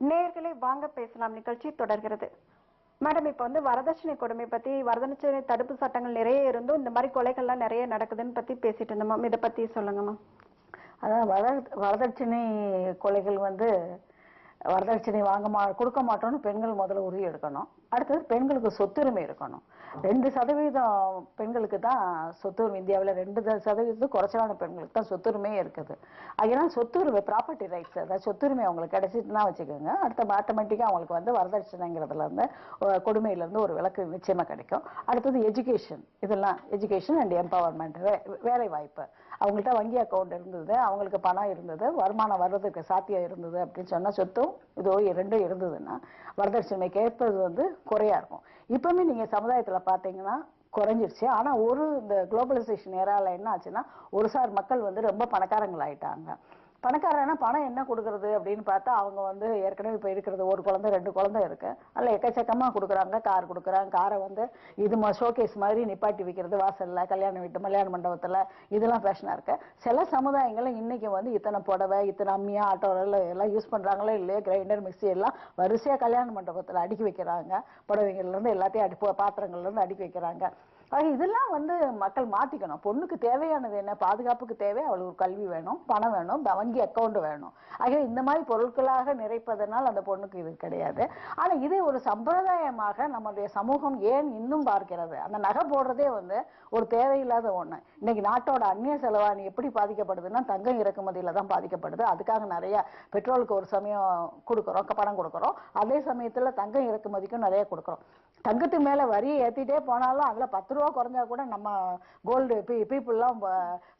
நேயர்களே வாங்க பேசலாம் நிகழ்ச்சி தொடர்கிறது. மேடம், இப்ப வரதட்சணை கொடுமை பத்தி, வரதட்சணை தடுப்பு சட்டங்கள் நிறைய இருந்தும் இந்த மாதிரி கொலைகள்லாம் நிறைய நடக்குதுன்னு பத்தி பேசிட்டு இருந்தோம் மேம். இதை பத்தி சொல்லுங்க மேம். அதான் வரதட்சணை கொலைகள் வரதட்சணை கொடுக்க மாட்டோம்னு பெண்கள் முதல்ல உறுதி எடுக்கணும். அடுத்தது பெண்களுக்கு சொத்துரிமை இருக்கணும். 2% பெண்களுக்கு தான் சொத்துரிமை. இந்தியாவில் 2% குறைச்சலான பெண்களுக்கு தான் சொத்துரிமையே இருக்குது. அதனால சொத்துரிமை ப்ராப்பர்ட்டி ரைட்ஸ், அதாவது சொத்துரிமை அவங்களுக்கு கிடைச்சிட்டுனா வச்சுக்கோங்க, அடுத்த ஆட்டோமேட்டிக்காக அவங்களுக்கு வரதட்சணைங்கிறதுல இருந்து கொடுமையிலேருந்து ஒரு விலக்கு நிச்சயமாக கிடைக்கும். அடுத்தது எஜுகேஷன், இதெல்லாம் எஜுகேஷன் அண்ட் எம்பவர்மெண்ட், வேலை வாய்ப்பு. அவங்கள்ட்ட வங்கி அக்கௌண்ட் இருந்தது, அவங்களுக்கு பணம் இருந்தது, வருமானம் வர்றதுக்கு சாத்தியம் இருந்தது அப்படின்னு சொன்னால் சொத்தும் இதோ ரெண்டும் இருந்ததுன்னா வரதட்சணை கேட்பது குறையா இருக்கும். இப்பவுமே நீங்க சமுதாயத்துல பாத்தீங்கன்னா குறைஞ்சிருச்சு. ஆனா இந்த குளோபலைசேஷன் ஏரால என்ன ஆச்சுன்னா ஒரு சார் மக்கள் ரொம்ப பணக்காரங்கள் ஆயிட்டாங்க. பணக்காரனா பணம் என்ன கொடுக்கறது அப்படின்னு பார்த்தா அவங்க ஏற்கனவே இப்ப இருக்கிறது ஒரு குழந்தை 2 குழந்தை இருக்கு, நல்ல எக்கச்சக்கமா கொடுக்குறாங்க. கார் கொடுக்குறாங்க. காரை இது ஷோகேஸ் மாதிரி நிப்பாட்டி வைக்கிறது வாசல்ல, கல்யாண வீட்டு கல்யாண மண்டபத்துல, இதெல்லாம் ஃபேஷனா இருக்கு. சில சமுதாயங்கள்ல இன்னைக்கு இத்தனை புடவை, இத்தனை அம்மியா, ஆட்டோ எல்லாம் யூஸ் பண்றாங்களோ இல்லையா, கிரைண்டர் மிக்சி எல்லாம் வரிசையா கல்யாண மண்டபத்துல அடுக்கி வைக்கிறாங்க. புடவைகள்ல இருந்து எல்லாத்தையும் பாத்திரங்கள்ல இருந்து அடுக்கி வைக்கிறாங்க. இதெல்லாம் மக்கள் மாத்திக்கணும். பொண்ணுக்கு தேவையானது என்ன? பாதுகாப்புக்கு தேவை, அவளுக்கு கல்வி வேணும், பணம் வேணும், வங்கி அக்கௌண்ட் வேணும். ஆகிய இந்த மாதிரி பொருட்களாக நிறைப்பதனால் அந்த பொண்ணுக்கு இது கிடையாது. ஆனா இதே ஒரு சம்பிரதாயமாக நம்முடைய சமூகம் ஏன் இன்னும் பார்க்கிறது? அந்த நகை போடுறதே ஒரு தேவையில்லாத ஒண்ணு. இன்னைக்கு நாட்டோட அந்நிய செலவாணி எப்படி பாதிக்கப்படுதுன்னா தங்கம் இறக்குமதியில தான் பாதிக்கப்படுது. அதுக்காக நிறைய பெட்ரோலுக்கு ஒரு சமயம் கொடுக்குறோம், பணம் கொடுக்குறோம். அதே சமயத்துல தங்கம் இறக்குமதிக்கும் நிறைய கொடுக்குறோம். தங்கத்துக்கு மேல வரியை ஏத்திட்டே போனாலும் அதுல 10 ரூபா குறைஞ்சா கூட நம்ம கோல்டு பீப்புள்லாம்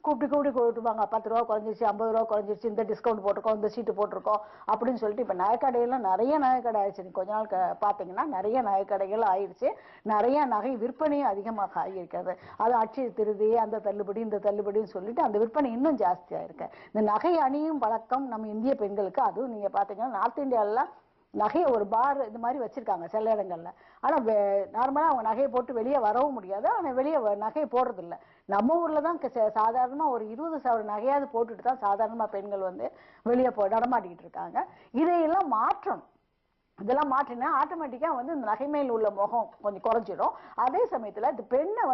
கூப்பிட்டு கொடுத்துப்பாங்க. 10 ரூபா குறைஞ்சிருச்சு, 50 ரூபா குறைஞ்சிருச்சு, இந்த டிஸ்கவுண்ட் போட்டிருக்கோம், இந்த சீட்டு போட்டிருக்கோம் அப்படின்னு சொல்லிட்டு இப்ப நகைக்கடையெல்லாம் நிறைய நகைக்கடை ஆயிடுச்சு. கொஞ்ச நாள் பாத்தீங்கன்னா நிறைய நகைக்கடைகள் ஆயிடுச்சு. நிறைய நகை விற்பனையும் அதிகமாக ஆகியிருக்கிறது. அது அட்சய திருதி, அந்த தள்ளுபடி, இந்த தள்ளுபடின்னு சொல்லிட்டு அந்த விற்பனை இன்னும் ஜாஸ்தியா இருக்கு. இந்த நகை அணியும் பழக்கம் நம்ம இந்திய பெண்களுக்கு, அதுவும் நீங்க பாத்தீங்கன்னா நார்த் இந்தியாலாம் நகையை ஒரு பார் இது மாதிரி வச்சிருக்காங்க சில இடங்கள்ல. ஆனா நார்மலா அவங்க நகையை போட்டு வெளியே வரவும் முடியாது. ஆனா வெளியே நகையை போடுறது இல்லை. நம்ம ஊர்ல தான் சாதாரணமா ஒரு 20,000 நகையாவது போட்டுட்டு தான் சாதாரணமா பெண்கள் வெளியே நடமாட்டிக்கிட்டு இருக்காங்க. இதையெல்லாம் மாற்றம், இதெல்லாம் மாற்றினா ஆட்டோமேட்டிக்கா இந்த நகை மேல் உள்ள முகம் கொஞ்சம் குறைஞ்சிடும். அதே சமயத்துல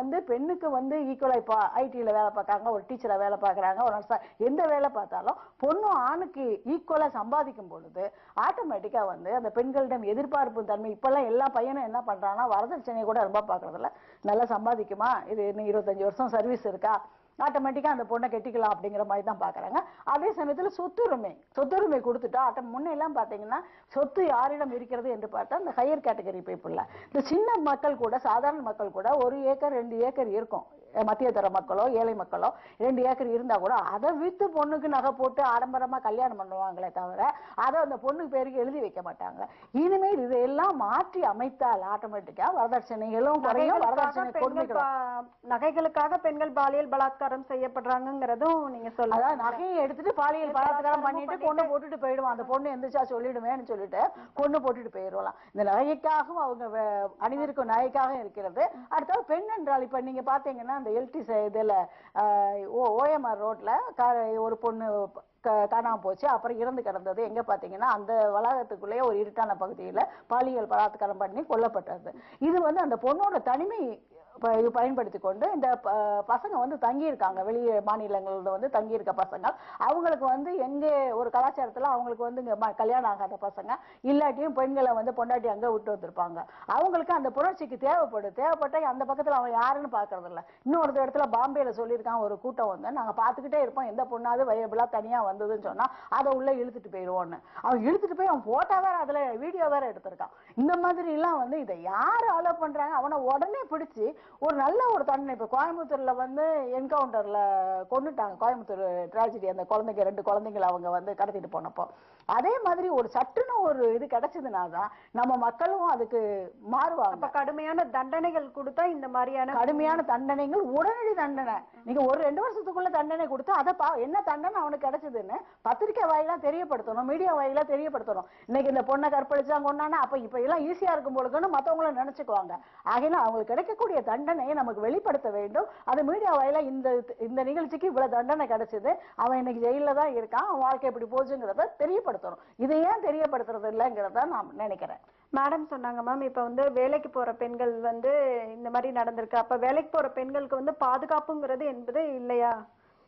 இந்த பெண்ணுக்கு ஈக்குவலா இப்போ ஐடில வேலை பார்க்கறாங்க, ஒரு டீச்சரா வேலை பார்க்கறாங்க, ஒரு எந்த வேலை பார்த்தாலும் பொண்ணும் ஆணுக்கு ஈக்குவலா சம்பாதிக்கும் பொழுது ஆட்டோமேட்டிக்கா அந்த பெண்களிடம் எதிர்பார்ப்பு தன்மை. இப்பெல்லாம் எல்லா பையனும் என்ன பண்றாங்கன்னா வரதட்சணையை கூட ரொம்ப பாக்குறதில்ல. நல்லா சம்பாதிக்குமா, இது இன்னும் 25 வருஷம் சர்வீஸ் இருக்கா, ஆட்டோமேட்டிக்கா அந்த பொண்ணை கெட்டிக்கலாம் அப்படிங்கிற மாதிரி தான் பாக்குறாங்க. அதே சமயத்துல சொத்துரிமை கொடுத்துட்டா முன்ன எல்லாம் பாத்தீங்கன்னா சொத்து யாரிடம் இருக்கிறது என்று பார்த்தா இந்த ஹையர் கேட்டகரி பீப்புள்ல, இந்த சின்ன மக்கள் கூட, சாதாரண மக்கள் கூட 1 ஏக்கர் 2 ஏக்கர் இருக்கும். மத்திய தர மக்களோ ஏழை மக்களோ 2 ஏக்கர் இருந்தா கூட அதை வித்து பொண்ணுக்கு நகை போட்டு ஆடம்பரமா கல்யாணம் பண்ணுவாங்களே தவிர அதை அந்த பொண்ணுக்கு பேருக்கு எழுதி வைக்க மாட்டாங்க. இனிமேல் இதையெல்லாம் மாற்றி அமைத்தால் ஆட்டோமேட்டிக்கா வரதட்சணைகளும் குறையும். வரதட்சணை கொடுமைகளும், நகைகளுக்காக பெண்கள் பாலியல் பலாத்காரம் செய்யப்படுறாங்கிறதும் நீங்க சொல்ல, அதாவது நகையை எடுத்துட்டு பாலியல் பலாத்காரம் பண்ணிட்டு பொண்ணு போட்டுட்டு போயிடுவான். அந்த பொண்ணு எந்திரிச்சா சொல்லிடுவேன்னு சொல்லிட்டு பொண்ணு போட்டுட்டு போயிடுவான். இந்த நகைக்காகவும் அவங்க அணிந்திருக்கும் நகைக்காக இருக்கிறது. அடுத்தது பெண் என்றால் இப்ப நீங்க பாத்தீங்கன்னா அந்த எல்டி இதுல ஓஎம்ஆர் ரோட்ல ஒரு பொண்ணு காணாம போச்சு, அப்புறம் இறந்து கிடந்தது. எங்க பாத்தீங்கன்னா அந்த வளாகத்துக்குள்ளேயே ஒரு இருட்டான பகுதியில பாலியல் பலாத்காரம் பண்ணி கொல்லப்பட்டது. இது அந்த பொண்ணோட தனிமை பயன்படுத்தி கொண்டு இந்த பசங்க தங்கி இருக்காங்க, வெளியே மாநிலங்கள்ல தங்கி இருக்க பசங்க. அவங்களுக்கு எங்க ஒரு கலாச்சாரத்துல அவங்களுக்கு கல்யாணம் ஆகாத பசங்க இல்லாட்டியும் பெண்களை பொண்டாட்டி அங்க விட்டு வந்திருப்பாங்க. அவங்களுக்கு அந்த புணர்ச்சிக்கு தேவைப்பட்ட அந்த பக்கத்துல அவங்க யாருன்னு பாக்குறது இல்ல. இன்னொரு இடத்துல பாம்பேல சொல்லியிருக்காங்க, ஒரு கூட்டம் நாங்க பாத்துக்கிட்டே இருப்போம், எந்த பொண்ணாவது வயபிளா தனியா வந்ததுன்னு சொன்னா அதை உள்ள இழுத்துட்டு போயிடுவோன்னு. அவன் இழுத்துட்டு போய் அவன் போட்டோ வேற அதுல வீடியோ வேற எடுத்திருக்கான். இந்த மாதிரி எல்லாம் இதை யாரு அலோ பண்றாங்க? அவனை உடனே பிடிச்சு ஒரு நல்ல ஒரு தண்டனை. இப்ப கோயம்புத்தூர்ல என்கவுண்டர்ல கொண்டுட்டாங்க, கோயம்புத்தூர் டிராஜடி, அந்த குழந்தைங்க 2 குழந்தைங்களை அவங்க கடத்திட்டு போனப்போ. அதே மாதிரி ஒரு சட்டுன்னு ஒரு இது கிடைச்சதுனாதான் நம்ம மக்களும் அதுக்கு மாறுவாங்க. கடுமையான தண்டனைகள் கொடுத்தா இந்த மாதிரியான கடுமையான தண்டனைகள், உடனடி தண்டனை. நீங்க ஒரு 2 வருஷத்துக்குள்ள தண்டனை கொடுத்தா அதை என்ன தண்டனை அவனுக்கு கிடைச்சதுன்னு பத்திரிகை வாயிலா தெரியப்படுத்தணும், மீடியா வாயிலா தெரியப்படுத்தணும். இன்னைக்கு இந்த பொண்ணை கற்பழிச்சாங்க ஒன்னா அப்ப இப்ப எல்லாம் ஈஸியா இருக்கும் போலுக்குன்னு மத்தவங்களும் நினைச்சுக்குவாங்க. ஆகினா அவங்களுக்கு கிடைக்கக்கூடிய தண்டனையை நமக்கு வெளிப்படுத்த வேண்டும். அது மீடியா வாயில இந்த நிகழ்ச்சிக்கு இவ்வளவு தண்டனை கிடைச்சது, அவன் இன்னைக்கு ஜெயில தான் இருக்கான், அவன் வாழ்க்கை எப்படி போச்சுங்கிறத தெரியப்படுத்தணும். இதை ஏன் தெரியப்படுத்துறது இல்லைங்கிறத நான் நினைக்கிறேன். மேடம் சொன்னாங்க மேம், இப்ப வந்து வேலைக்கு போற பெண்கள் வந்து இந்த மாதிரி நடந்திருக்கு. அப்ப வேலைக்கு போற பெண்களுக்கு வந்து பாதுகாப்புங்கிறது என்பது இல்லையா?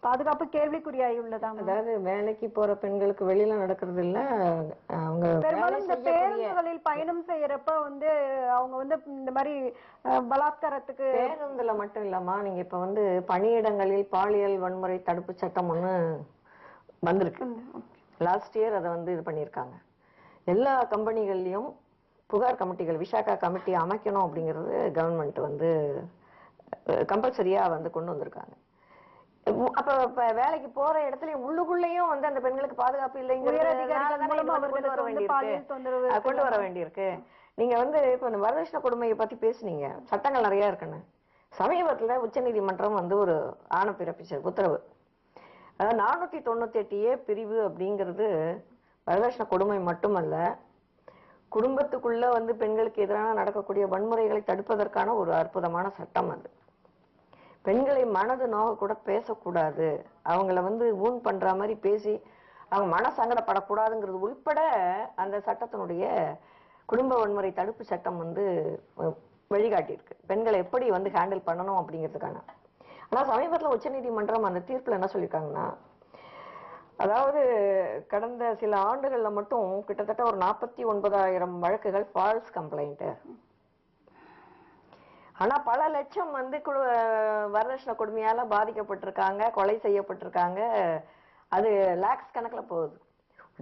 பாதுகாப்பு கேள்விக்குறியாய் உள்ளதா? அதாவது வேலைக்கு போற பெண்களுக்கு வெளியில நடக்கிறது இல்ல, அவங்க பெரும்பாலும் இந்த பேருந்துகளில் பயணம் செய்யறப்ப வந்து அவங்க வந்து இந்த மாதிரி பலாத்காரத்துக்கு. பேருந்துல மட்டும் இல்லம்மா, நீங்க இப்ப வந்து பணியிடங்களில் பாலியல் வன்முறை தடுப்பு சட்டம் ஒண்ணு வந்திருக்கு. லாஸ்ட் இயர் அதை வந்து இது பண்ணியிருக்காங்க. எல்லா கம்பெனிகள்லயும் புகார் கமிட்டிகள், விசாகா கமிட்டி அமைக்கணும் அப்படிங்கிறது கவர்மெண்ட் வந்து கம்பல்சரியா வந்து கொண்டு வந்திருக்காங்க. அப்ப வேலைக்கு போற இடத்துல உள்ளுக்குள்ளேயும் வந்து அந்த பெண்களுக்கு பாதுகாப்பு கொண்டு வர வேண்டியிருக்கு. நீங்க வந்து இப்ப இந்த வரதட்சணை கொடுமையை பத்தி பேசுனீங்க, சட்டங்கள் நிறைய இருக்குன்னு. சமீபத்துல உச்ச நீதிமன்றம் வந்து ஒரு ஆணை பிறப்பிச்ச உத்தரவு, அதாவது 498A பிரிவு அப்படிங்கிறது வரதட்சணை கொடுமை மட்டுமல்ல, குடும்பத்துக்குள்ள வந்து பெண்களுக்கு எதிரான நடக்கக்கூடிய வன்முறைகளை தடுப்பதற்கான ஒரு அற்புதமான சட்டம் அது. பெண்களை மனது நோக கூட பேசக்கூடாது, அவங்கள வந்து ஊன் பண்ற மாதிரி பேசி அவங்க மன சங்கடப்படக்கூடாதுங்கிறது உள்பட அந்த சட்டத்தினுடைய குடும்ப வன்முறை தடுப்பு சட்டம் வந்து வழிகாட்டியிருக்கு, பெண்களை எப்படி வந்து ஹேண்டில் பண்ணணும் அப்படிங்கிறதுக்கான. ஆனா சமீபத்துல உச்ச நீதிமன்றம் அந்த தீர்ப்புல என்ன சொல்லியிருக்காங்கன்னா, அதாவது கடந்த சில ஆண்டுகள்ல மட்டும் கிட்டத்தட்ட ஒரு 49,000 வழக்குகள் ஃபால்ஸ் கம்ப்ளைண்ட். ஆனா பல லட்சம் வந்து வரதட்சணை கொடுமையால பாதிக்கப்பட்டிருக்காங்க, கொலை செய்யப்பட்டிருக்காங்க. அது லேக்ஸ் கணக்குல போகுது.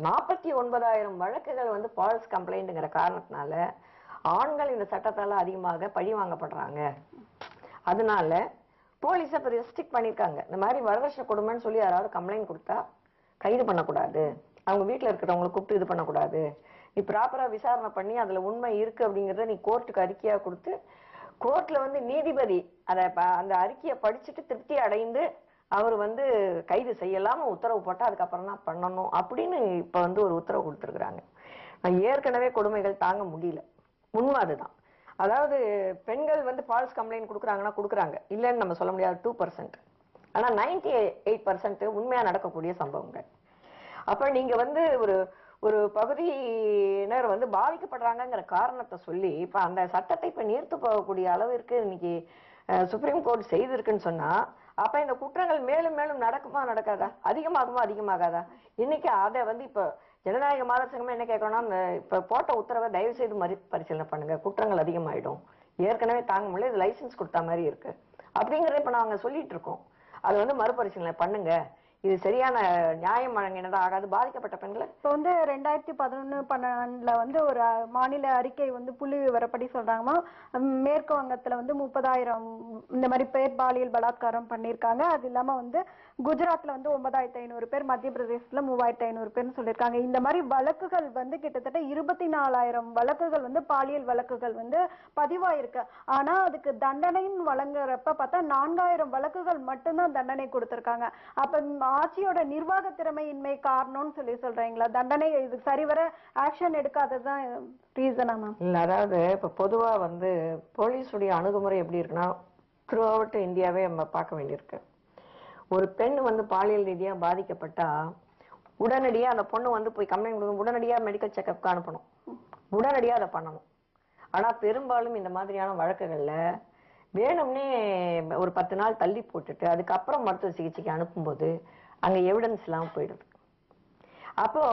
49,000 வழக்குகள் வந்து ஃபால்ஸ் கம்ப்ளைண்ட்ங்கிற காரணத்தினால ஆண்கள் இந்த சட்டத்தால அதிகமாக பழி வாங்கப்படுறாங்க. அதனால போலீஸ் இப்ப ரெஸ்ட்ரிக்ட் பண்ணிருக்காங்க. இந்த மாதிரி வரதட்சணை கொடுமைன்னு சொல்லி யாராவது கம்ப்ளைண்ட் கொடுத்தா கைது பண்ணக்கூடாது, அவங்க வீட்டுல இருக்கிறவங்களை கூப்பிட்டு இது பண்ணக்கூடாது, நீ ப்ராப்பரா விசாரணை பண்ணி அதுல உண்மை இருக்கு அப்படிங்கறத நீ கோர்ட்டுக்கு அறிக்கையா கொடுத்து, கோர்ட்ல வந்து நீதிபதி அந்த அறிக்கையை படிச்சுட்டு திருப்தி அடைந்து அவர் வந்து கைது செய்யலாம உத்தரவு போட்டா அதுக்கப்புறம் தான் பண்ணணும் அப்படின்னு இப்ப வந்து ஒரு உத்தரவு கொடுத்துருக்காங்க. ஏற்கனவே கொடுமைகள் தாங்க முடியல, உண்மை அதுதான். அதாவது பெண்கள் வந்து ஃபால்ஸ் கம்ப்ளைண்ட் கொடுக்குறாங்கன்னா கொடுக்குறாங்க, இல்லைன்னு நம்ம சொல்ல முடியாது 2%. ஆனா 98% உண்மையா நடக்கக்கூடிய சம்பவங்கள். அப்ப நீங்க வந்து ஒரு பகுதியினர் வந்து பாதிக்கப்படுறாங்கிற காரணத்தை சொல்லி இப்ப அந்த சட்டத்தை இப்ப நீர்த்து போகக்கூடிய அளவிற்கு இன்னைக்கு சுப்ரீம் கோர்ட் செய்திருக்குன்னு சொன்னா, அப்ப இந்த குற்றங்கள் மேலும் மேலும் நடக்குமா நடக்காதா, அதிகமாகாதா? இன்னைக்கு அதை வந்து இப்ப ஜனநாயக மாதர் சங்கமா என்ன கேட்கணும்னா, இப்ப போட்ட உத்தரவை தயவு செய்து பரிசீலனை பண்ணுங்க, குற்றங்கள் அதிகமாயிடும், ஏற்கனவே தாங்க முடியல, இது லைசன்ஸ் கொடுத்த மாதிரி இருக்கு அப்படிங்கறத இப்ப நாங்க சொல்லிட்டு இருக்கோம். அது வந்து மறுபரிசீலனை பண்ணுங்க, இது சரியான நியாயம் வழங்கினதா ஆகாது பாதிக்கப்பட்ட பெண்களை. இப்போ வந்து 2011-12 வந்து ஒரு மாநில அறிக்கை வந்து புள்ளி விவரப்படி சொல்றாங்கம்மா, மேற்கு வங்கத்துல வந்து 30,000 இந்த மாதிரி பேர் பாலியல் பலாத்காரம் பண்ணியிருக்காங்க. அது இல்லாம வந்து குஜராத்ல வந்து 9,500 பேர், மத்திய பிரதேசத்துல 3,500 பேர்னு சொல்லியிருக்காங்க. இந்த மாதிரி வழக்குகள் வந்து கிட்டத்தட்ட 24,000 வழக்குகள் வந்து பாலியல் வழக்குகள் வந்து பதிவாயிருக்கு. ஆனா அதுக்கு தண்டனைன்னு வழங்குறப்ப பார்த்தா 4,000 வழக்குகள் மட்டும்தான் தண்டனை கொடுத்திருக்காங்க. அப்ப ஆட்சியோட நிர்வாக திறமையின்மை காரணம்னு சொல்றீங்களா? தண்டனை இது சரிவர ஆக்ஷன் எடுக்காததுதான் ரீசனா மேம்? இல்ல, அதாவது இப்ப பொதுவா வந்து போலீஸுடைய அணுகுமுறை எப்படி இருக்குன்னா, த்ரூ அவுட் இந்தியாவே நம்ம பார்க்க வேண்டியிருக்கு. ஒரு பெண் வந்து பாலியல் ரீதியா பாதிக்கப்பட்டா உடனடியா அந்த பொண்ணு வந்து போய் கம்ப்ளைண்ட் கொடுக்கணும், உடனடியா மெடிக்கல் செக்அப்க்கு அனுப்பணும், உடனடியா அதை பண்ணணும். ஆனா பெரும்பாலும் இந்த மாதிரியான வழக்குகள்ல வேணும்னே ஒரு 10 நாள் தள்ளி போட்டுட்டு அதுக்கப்புறம் மருத்துவ சிகிச்சைக்கு அனுப்பும்போது அங்க எவிடன்ஸ் இல்லாம போயிடுது. அப்போ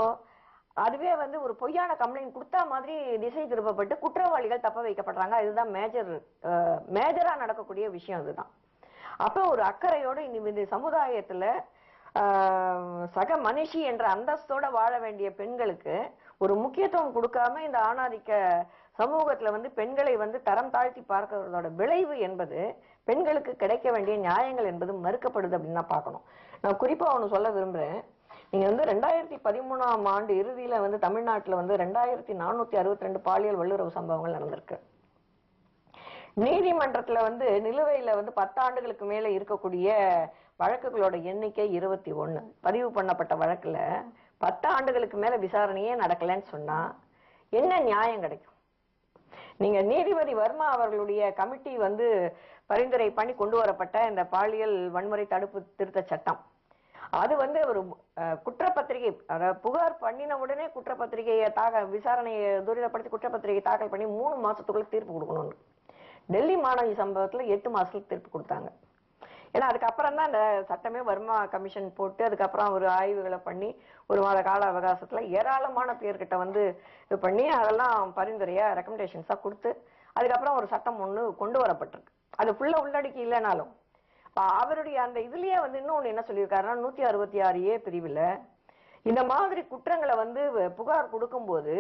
அதுவே வந்து ஒரு பொய்யான கம்ப்ளைண்ட் கொடுத்தா மாதிரி திசை திருப்பப்பட்டு குற்றவாளிகள் தப்ப வைக்கப்படுறாங்க. இதுதான் மேஜரா நடக்கக்கூடிய விஷயம். இதுதான். அப்போ ஒரு அக்கறையோடு இந்த சமுதாயத்துல சக மனுஷி என்ற அந்தஸ்தோட வாழ வேண்டிய பெண்களுக்கு ஒரு முக்கியத்துவம் கொடுக்காம இந்த ஆணாதிக்க சமூகத்துல வந்து பெண்களை வந்து தரம் தாழ்த்தி பார்க்கிறதோட விளைவு என்பது பெண்களுக்கு கிடைக்க வேண்டிய நியாயங்கள் என்பது மறுக்கப்படுது அப்படின்னு தான் பார்க்கணும். நான் குறிப்பா ஒண்ணு சொல்ல விரும்புறேன். நீங்க வந்து 2013ஆம் ஆண்டு இறுதியில வந்து தமிழ்நாட்டுல வந்து 2462 பாலியல் வல்லுறவு சம்பவங்கள் நடந்திருக்கு. நீதிமன்றத்துல வந்து நிலுவையில வந்து 10 ஆண்டுகளுக்கு மேல இருக்கக்கூடிய வழக்குகளோட எண்ணிக்கை 21. பதிவு பண்ணப்பட்ட வழக்குல 10 ஆண்டுகளுக்கு மேல விசாரணையே நடக்கலன்னு சொன்னா என்ன நியாயம் கிடைக்கும்? நீங்க நீதிபதி வர்மா அவர்களுடைய கமிட்டி வந்து பரிந்துரை பண்ணி கொண்டு வரப்பட்ட இந்த பாலியல் வன்முறை தடுப்பு திருத்த சட்டம், அது வந்து ஒரு குற்றப்பத்திரிகை, அதாவது புகார் பண்ணின உடனே குற்றப்பத்திரிகையை விசாரணையை துரிதப்படுத்தி குற்றப்பத்திரிகை தாக்கல் பண்ணி 3 மாசத்துக்குள்ள தீர்ப்பு கொடுக்கணும்னு. டெல்லி மாணவி சம்பவத்துல 8 மாசத்துல தீர்ப்பு கொடுத்தாங்க. ஏன்னா அதுக்கப்புறம் தான் அந்த சட்டமே வர்மா கமிஷன் போட்டு அதுக்கப்புறம் ஒரு ஆய்வுகளை பண்ணி 1 மாத கால அவகாசத்துல ஏராளமான பேர்கிட்ட வந்து இது பண்ணி அதெல்லாம் பரிந்துரையா ரெக்கமெண்டேஷன்ஸா கொடுத்து அதுக்கப்புறம் ஒரு சட்டம் ஒண்ணு கொண்டு வரப்பட்டிருக்கு. அது ஃபுல்லா உள்ளடக்கி இல்லைனாலும் அவருடைய அந்த இதுலயே வந்து இன்னொன்னு என்ன சொல்லியிருக்காருன்னா 166A பிரிவுல இந்த மாதிரி குற்றங்களை வந்து புகார் கொடுக்கும்போது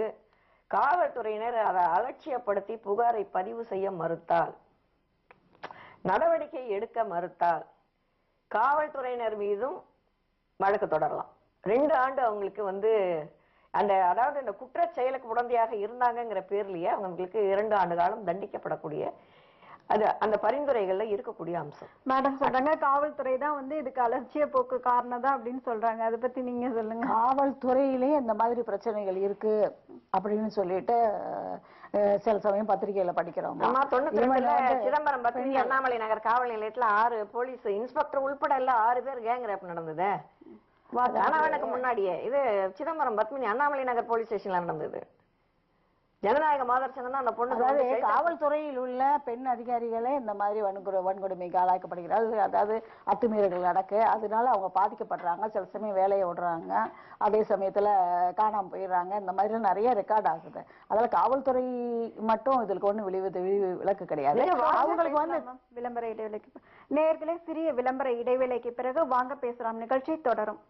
காவல்துறையினர் அதை அலட்சியப்படுத்தி புகாரை பதிவு செய்ய மறுத்தால், நடவடிக்கை எடுக்க மறுத்தால் காவல்துறையினர் மீதும் வழக்கு தொடரலாம். 2 ஆண்டு அவங்களுக்கு வந்து அந்த அதாவது இந்த குற்ற செயலுக்கு உடந்தையாக இருந்தாங்கங்கிற பேர்லயே அவங்களுக்கு 2 ஆண்டு காலம் தண்டிக்கப்படக்கூடிய அது அந்த பரிந்துரைகள்ல இருக்கக்கூடிய அம்சம். மேடம் சொல்றாங்க காவல்துறை தான் வந்து இதுக்கு அலட்சிய போக்கு காரணம் தான் அப்படின்னு சொல்றாங்க. அதை பத்தி நீங்க சொல்லுங்க. காவல்துறையிலே இந்த மாதிரி பிரச்சனைகள் இருக்கு அப்படின்னு சொல்லிட்டு சில சமயம் பத்திரிகையில படிக்கிறோம். 92 சிதம்பரம் பத்மினி அண்ணாமலை நகர் காவல் நிலையத்துல 6 போலீஸ் இன்ஸ்பெக்டர் உள்பட எல்லாம் 6 பேர் கேங் ரேப் நடந்தது. கணவனுக்கு முன்னாடியே இது சிதம்பரம் பத்மினி அண்ணாமலை நகர் போலீஸ் ஸ்டேஷன்ல நடந்தது. ஜனநாயக மாதர் சங்கம் தான் அந்த பொண்ணு. அதாவது காவல்துறையில் உள்ள பெண் அதிகாரிகளே இந்த மாதிரி வன்கொடுமைக்கு ஆளாக்கப்படுகிறார்கள். அதாவது அத்துமீறல்கள் நடக்கு, அதனால அவங்க பாதிக்கப்படுறாங்க. சில சமயம் வேலையை விடுறாங்க, அதே சமயத்துல காணாம போயிடுறாங்க. இந்த மாதிரி நிறைய ரெக்கார்ட் ஆகுது. அதனால காவல்துறை மட்டும் இதுக்கு ஒண்ணு விலக்கு கிடையாது. அவங்களுக்கு வந்து விளம்பர இடைவேளைக்கு நேயர்களே, சிறிய விளம்பர இடைவேளைக்கு பிறகு வாங்க பேசலாம் நிகழ்ச்சி தொடரும்.